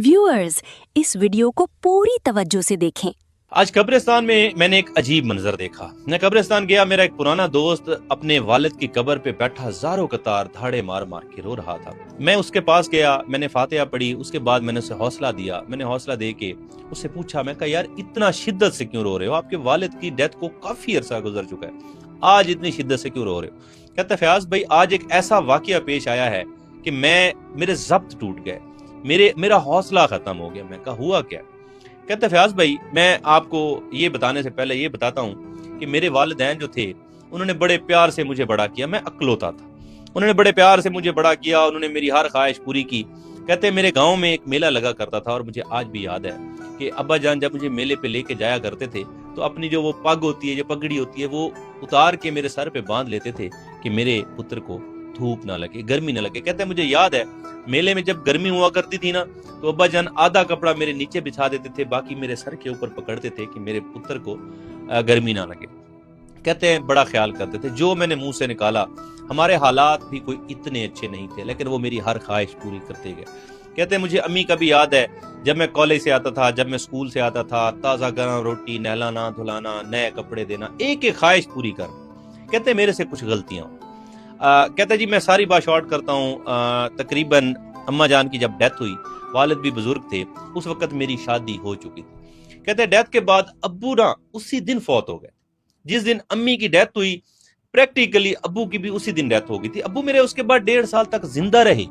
Viewers, इस video को पूरी तवज्जो से देखें। आज कब्रिस्तान में मैंने एक अजीब मंजर देखा। मैं कब्रिस्तान गया, मेरा एक पुराना दोस्त अपने वालिद की कब्र पे बैठा हजारों कतार धाड़े मार मार के रो रहा था। मैं उसके पास गया, मैंने फातिहा पढ़ी, उसके बाद मैंने उसे हौसला दिया। मैंने हौसला दे के उससे पूछा, मैं कहा यार इतना शिद्दत से क्यों रो रहे हो? आपके वालिद की डेथ को काफी अरसा गुजर चुका है, आज इतनी शिद्दत से क्यों रो रहे हो? कहता फयाज भाई, आज एक ऐसा वाकया पेश आया है कि मेरे ज़ब्त टूट गए, मेरा हौसला खत्म हो गया। मैं कहा हुआ क्या? कहते फयाज भाई, मैं आपको ये बताने से पहले ये बताता हूँ कि मेरे वालिदैन जो थे उन्होंने बड़े प्यार से मुझे बड़ा किया। मैं अकलौता था, उन्होंने बड़े प्यार से मुझे बड़ा किया, उन्होंने मेरी हर ख्वाहिश पूरी की। कहते मेरे गांव में एक मेला लगा करता था और मुझे आज भी याद है कि अब्बा जान जब मुझे मेले पे लेके जाया करते थे तो अपनी जो वो पग होती है, जो पगड़ी होती है, वो उतार के मेरे सर पे बांध लेते थे कि मेरे पुत्र को धूप ना लगे, गर्मी ना लगे। कहते मुझे याद है मेले में जब गर्मी हुआ करती थी ना तो अब्बा जान आधा कपड़ा मेरे नीचे बिछा देते थे, बाकी मेरे सर के ऊपर पकड़ते थे कि मेरे पुत्र को गर्मी ना लगे। कहते हैं बड़ा ख्याल करते थे। जो मैंने मुंह से निकाला, हमारे हालात भी कोई इतने अच्छे नहीं थे लेकिन वो मेरी हर ख्वाहिश पूरी करते गए। कहते हैं मुझे अम्मी का भी याद है, जब मैं कॉलेज से आता था, जब मैं स्कूल से आता था, ताज़ा गर्म रोटी, नहलाना धुलाना, नए कपड़े देना, एक एक ख्वाहिश पूरी कर। कहते मेरे से कुछ गलतियां कहता जी मैं सारी बात शॉर्ट करता हूँ। तकरीबन अम्मा जान की जब डेथ हुई, वालिद भी बुजुर्ग थे, उस वक्त मेरी शादी हो चुकी थी। कहते डेथ के बाद अब्बू ना उसी दिन फौत हो गए। जिस दिन अम्मी की डेथ हुई प्रैक्टिकली अब्बू की भी उसी दिन डेथ हो गई थी। अब्बू मेरे उसके बाद 1.5 साल तक जिंदा रहे,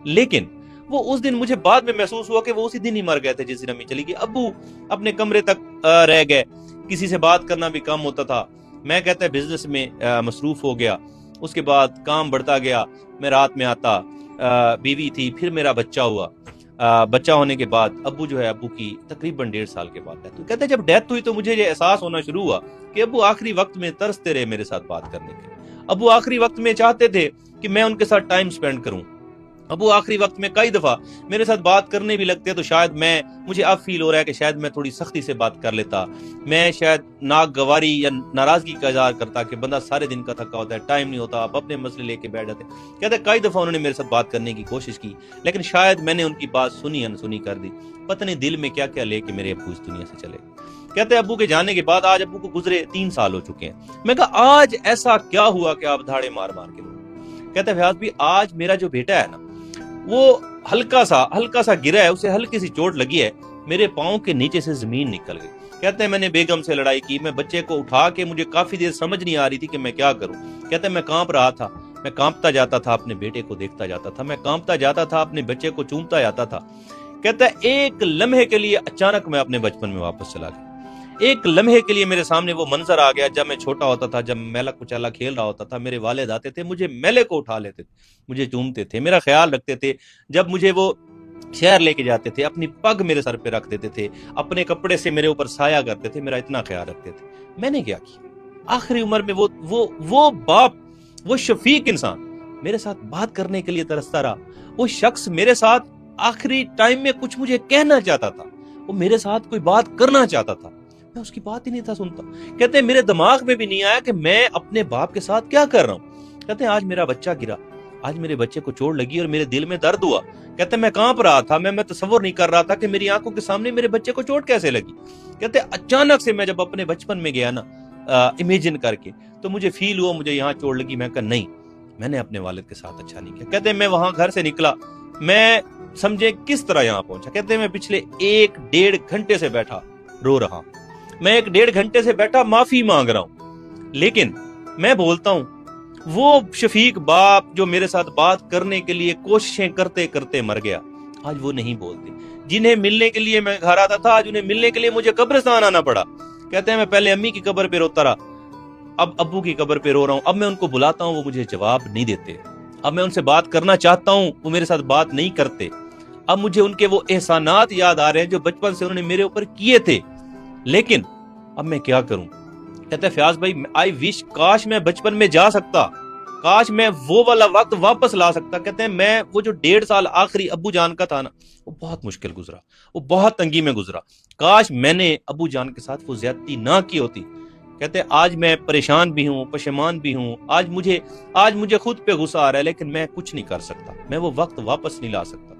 लेकिन वो उस दिन मुझे बाद में महसूस हुआ कि वो उसी दिन ही मर गए थे जिस दिन अम्मी चली गई। अब्बू अपने कमरे तक रह गए, किसी से बात करना भी कम होता था। मैं कहता है बिजनेस में मसरूफ हो गया, उसके बाद काम बढ़ता गया। मैं रात में आता, बीवी थी, फिर मेरा बच्चा हुआ। बच्चा होने के बाद अब्बू जो है, अब्बू की तकरीबन 1.5 साल के बाद डेथ हुई। कहते जब डेथ हुई तो मुझे ये एहसास होना शुरू हुआ कि अब्बू आखिरी वक्त में तरसते रहे मेरे साथ बात करने के। अब्बू आखिरी वक्त में चाहते थे कि मैं उनके साथ टाइम स्पेंड करूं। अब्बू आखिरी वक्त में कई दफा मेरे साथ बात करने भी लगते तो शायद मुझे अब फील हो रहा है कि शायद मैं थोड़ी सख्ती से बात कर लेता, मैं शायद नागवारी या नाराजगी का इजहार करता कि बंदा सारे दिन का थका होता है, टाइम नहीं होता, आप अपने मसले लेके बैठ जाते। कहते कई दफा उन्होंने मेरे साथ बात करने की कोशिश की, लेकिन शायद मैंने उनकी बात सुनी अनसुनी कर दी। पता नहीं दिल में क्या क्या लेके मेरे अब्बू इस दुनिया से चले। कहते अब्बू के जाने के बाद आज अब्बू को गुजरे 3 साल हो चुके हैं। मैं कहा आज ऐसा क्या हुआ कि आप धाड़े मार मार के लो? कहते फयाज भी आज मेरा जो बेटा है ना, वो हल्का सा गिरा है, उसे हल्की सी चोट लगी है, मेरे पाँव के नीचे से जमीन निकल गई। कहते हैं मैंने बेगम से लड़ाई की, मैं बच्चे को उठा के, मुझे काफी देर समझ नहीं आ रही थी कि मैं क्या करूं। कहते हैं मैं कांप रहा था, मैं कांपता जाता था, अपने बेटे को देखता जाता था, मैं कांपता जाता था, अपने बच्चे को चूमता जाता था। कहता है एक लम्हे के लिए अचानक मैं अपने बचपन में वापस चला गया। एक लम्हे के लिए मेरे सामने वो मंजर आ गया जब मैं छोटा होता था, जब मेला कुचैला खेल रहा होता था, मेरे वालिद आते थे, मुझे मेले को उठा लेते थे, मुझे चूमते थे, मेरा ख्याल रखते थे। जब मुझे वो शहर लेके जाते थे, अपनी पग मेरे सर पे रख देते थे, अपने कपड़े से मेरे ऊपर साया करते थे, मेरा इतना ख्याल रखते थे। मैंने क्या किया? आखिरी उम्र में वो बाप, वो शफीक इंसान मेरे साथ बात करने के लिए तरसता रहा। वो शख्स मेरे साथ आखिरी टाइम में कुछ मुझे कहना चाहता था, वो मेरे साथ कोई बात करना चाहता था, मैं उसकी बात ही नहीं था सुनता। कहते हैं मेरे दिमाग में भी नहीं आया कि मैं अपने बाप के साथ क्या कर रहा हूँ। कहते हैं आज मेरा बच्चा गिरा, आज मेरे बच्चे को चोट लगी और मेरे दिल में दर्द हुआ। कहते हैं मैं कांप रहा था, मैं तसव्वुर नहीं कर रहा था कि मेरी आंखों के सामने मेरे बच्चे को चोट कैसे लगी। कहते अचानक से मैं जब अपने बचपन में गया ना, इमेजिन करके, तो मुझे फील हुआ मुझे यहाँ चोट लगी। मैं कहा नहीं, मैंने अपने वालिद के साथ अच्छा नहीं किया। कहते हैं मैं वहां घर से निकला, मैं समझे किस तरह यहाँ पहुंचा। कहते हैं मैं पिछले 1-1.5 घंटे से बैठा रो रहा, मैं 1-1.5 घंटे से बैठा माफी मांग रहा हूं, लेकिन मैं बोलता हूं वो शफीक बाप जो मेरे साथ बात करने के लिए कोशिशें करते करते मर गया, आज वो नहीं बोलते। जिन्हें मिलने के लिए मैं घर आता था, आज उन्हें मिलने के लिए मुझे कब्रिस्तान आना पड़ा। कहते हैं मैं पहले अम्मी की कब्र पे रोता रहा, अब अब्बू की कब्र पे रो रहा हूं। अब मैं उनको बुलाता हूं, वो मुझे जवाब नहीं देते। अब मैं उनसे बात करना चाहता हूं, वो मेरे साथ बात नहीं करते। अब मुझे उनके वो एहसानात याद आ रहे हैं जो बचपन से उन्होंने मेरे ऊपर किए थे, लेकिन अब मैं क्या करूं? कहते हैं फयाज भाई आई विश काश मैं बचपन में जा सकता, काश मैं वो वाला वक्त वापस ला सकता। कहते हैं मैं वो जो 1.5 साल आखिरी अब्बू जान का था ना, वो बहुत मुश्किल गुजरा, वो बहुत तंगी में गुजरा। काश मैंने अब्बू जान के साथ वो ज्यादती ना की होती। कहते आज मैं परेशान भी हूँ, पशेमान भी हूँ, आज मुझे खुद पे गुस्सा आ रहा है, लेकिन मैं कुछ नहीं कर सकता, मैं वो वक्त वापस नहीं ला सकता।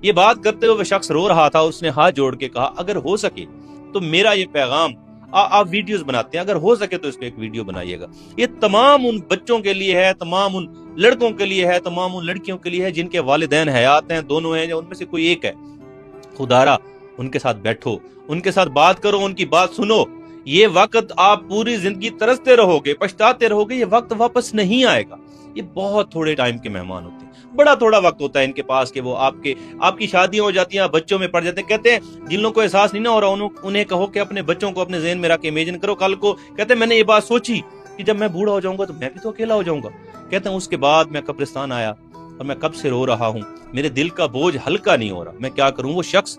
یہ بات کرتے ہوئے وہ شخص رو رہا تھا. اس نے ہاتھ جوڑ کے کہا اگر ہو سکے تو میرا یہ پیغام, آپ ویڈیوز بناتے ہیں, اگر ہو سکے تو اس پہ ایک ویڈیو بنائیے گا. یہ تمام ان بچوں کے لیے ہے, تمام ان لڑکوں کے لیے ہے, تمام ان لڑکیوں کے لیے ہے جن کے والدین حیات ہیں, دونوں ہیں یا ان میں سے کوئی ایک ہے. خدارا ان کے ساتھ بیٹھو, ان کے ساتھ بات کرو, ان کی بات سنو. یہ وقت آپ پوری زندگی ترستے رہو گے, پچھتاتے رہو گے, یہ وقت واپس نہیں آئے گا. یہ بہت تھوڑے ٹائم کے مہمان ہوتے ہیں, بڑا تھوڑا وقت ہوتا ہے ان کے پاس کہ وہ آپ کی شادیاں ہو جاتی ہیں, بچوں میں پڑ جاتے ہیں. کہتے ہیں جن لوگوں کو احساس نہیں نہ ہو رہا انہیں کہو کہ اپنے بچوں کو اپنے ذہن میں رکھ کے امیجن کرو کل کو. کہتے ہیں میں نے یہ بات سوچی کہ جب میں بوڑھا ہو جاؤں گا تو میں بھی تو اکیلا ہو جاؤں گا. کہتے ہیں اس کے بعد میں قبرستان آیا اور میں کب سے رو رہا ہوں, میرے دل کا بوجھ ہلکا نہیں ہو رہا, میں کیا کروں. وہ شخص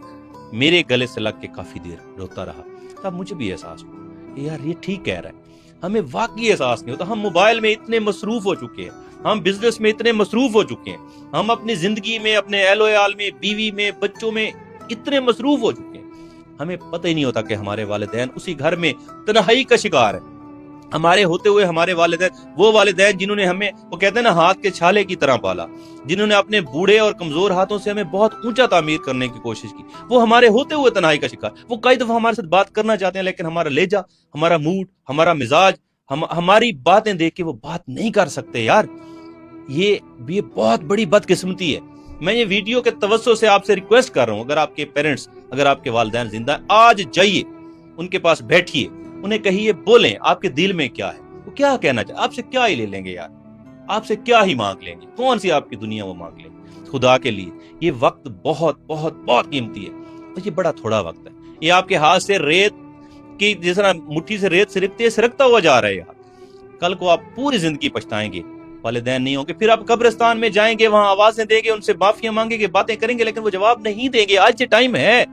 میرے گلے سے لگ کے کافی دیر روتا رہا. تب مجھے بھی احساس ہوا کہ یار یہ ٹھیک کہہ رہا ہے. ہمیں واقعی احساس نہیں ہوتا. ہم موبائل میں اتنے مصروف ہو چکے ہیں, ہم بزنس میں اتنے مصروف ہو چکے ہیں, ہم اپنی زندگی میں, اپنے اہل و عیال میں, بیوی میں, بچوں میں اتنے مصروف ہو چکے ہیں, ہمیں پتہ ہی نہیں ہوتا کہ ہمارے والدین اسی گھر میں تنہائی کا شکار ہیں. ہمارے ہوتے ہوئے ہمارے والدین, وہ والدین جنہوں نے ہمیں, وہ کہتے ہیں نا, ہاتھ کے چھالے کی طرح پالا, جنہوں نے اپنے بوڑھے اور کمزور ہاتھوں سے ہمیں بہت اونچا تعمیر کرنے کی کوشش کی, وہ ہمارے ہوتے ہوئے تنہائی کا شکار. وہ کئی دفعہ ہمارے ساتھ بات کرنا چاہتے ہیں لیکن ہمارا لہجہ, ہمارا موڈ, ہمارا مزاج, ہماری باتیں دیکھ کے وہ بات نہیں کر سکتے. یار یہ بہت بڑی بدقسمتی ہے. میں یہ ویڈیو کے توسط سے آپ سے ریکویسٹ کر رہا ہوں, اگر آپ کے پیرنٹس, اگر آپ کے والدین زندہ ہیں, آج جائیے ان کے پاس بیٹھیے, انہیں کہیے, بولیں آپ کے دل میں کیا ہے, وہ کیا کہنا چاہتے, آپ سے کیا ہی لے لیں گے یار, آپ سے کیا ہی مانگ لیں گے, کون سی آپ کی دنیا وہ مانگ لیں گے. خدا کے لیے یہ وقت بہت بہت بہت قیمتی ہے, اور یہ بڑا تھوڑا وقت ہے. یہ آپ کے ہاتھ سے ریت کی, جس طرح مٹھی سے ریت سرکتا ہوا جا رہا ہے یار. کل کو آپ پوری زندگی پچھتائیں گے, والدین نہیں ہوں گے, پھر آپ قبرستان میں جائیں گے, وہاں آوازیں دیں گے, ان سے معافیاں مانگیں گے, باتیں کریں گے, لیکن وہ جواب نہیں دیں گے. آج یہ ٹائم ہے,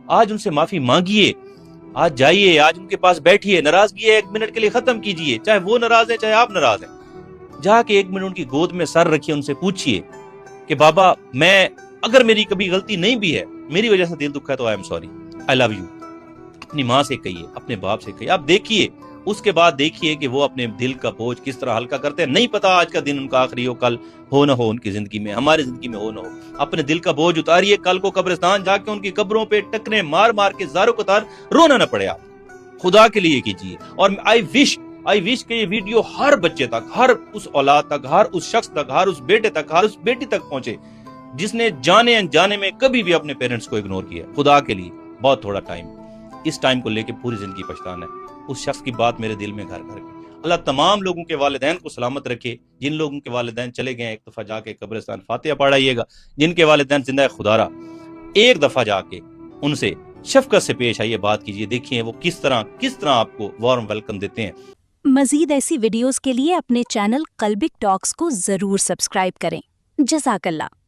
آج ان سے معافی مانگیے, آج جائیے, آج ان کے پاس بیٹھیے, ناراضگی ہے 1 منٹ کے لیے ختم کیجیے, چاہے وہ ناراض ہے چاہے آپ ناراض ہیں. جا کے 1 منٹ ان کی گود میں سر رکھیے, ان سے پوچھیے کہ بابا, میں اگر میری کبھی غلطی نہیں بھی ہے, میری وجہ سے دل دکھا ہے تو I am sorry, I love you. اپنی ماں سے کہیے, اپنے باپ سے کہیے. آپ دیکھیے, اس کے بعد دیکھیے کہ وہ اپنے دل کا بوجھ کس طرح ہلکا کرتے ہیں. نہیں پتا آج کا دن ان کا آخری ہو, کل ہو نہ ہو ان کی زندگی میں, ہماری زندگی میں ہو نہ ہو. اپنے دل کا بوجھ اتاریے, کل کو قبرستان جا کے ان کی قبروں پہ ٹکرے مار مار کے زاروں قطار رونا نہ پڑے. آپ خدا کے لیے کیجیے. اور آئی وش کہ یہ ویڈیو ہر بچے تک, ہر اس اولاد تک, ہر اس شخص تک, ہر اس بیٹے تک, ہر اس بیٹی تک پہنچے جس نے جانے انجانے میں کبھی بھی اپنے پیرنٹس کو اگنور کیا. خدا کے لیے بہت تھوڑا ٹائم, اس ٹائم کو لے کے پوری زندگی پچھتانا ہے. اس شخص کی بات میرے دل میں گھر کر کے. اللہ تمام لوگوں کے والدین کو سلامت رکھے. جن لوگوں کے والدین چلے گئے, ایک دفعہ جا کے قبرستان فاتحہ پڑھائیے گا. جن کے والدین زندہ ہے, خدارا ایک دفعہ جا کے ان سے شفقت سے پیش آئیے, بات کیجیے, دیکھیے وہ کس طرح آپ کو وارم ویلکم دیتے ہیں. مزید ایسی ویڈیوز کے لیے اپنے چینل قلبک ٹاکس کو ضرور سبسکرائب کریں. جزاک اللہ.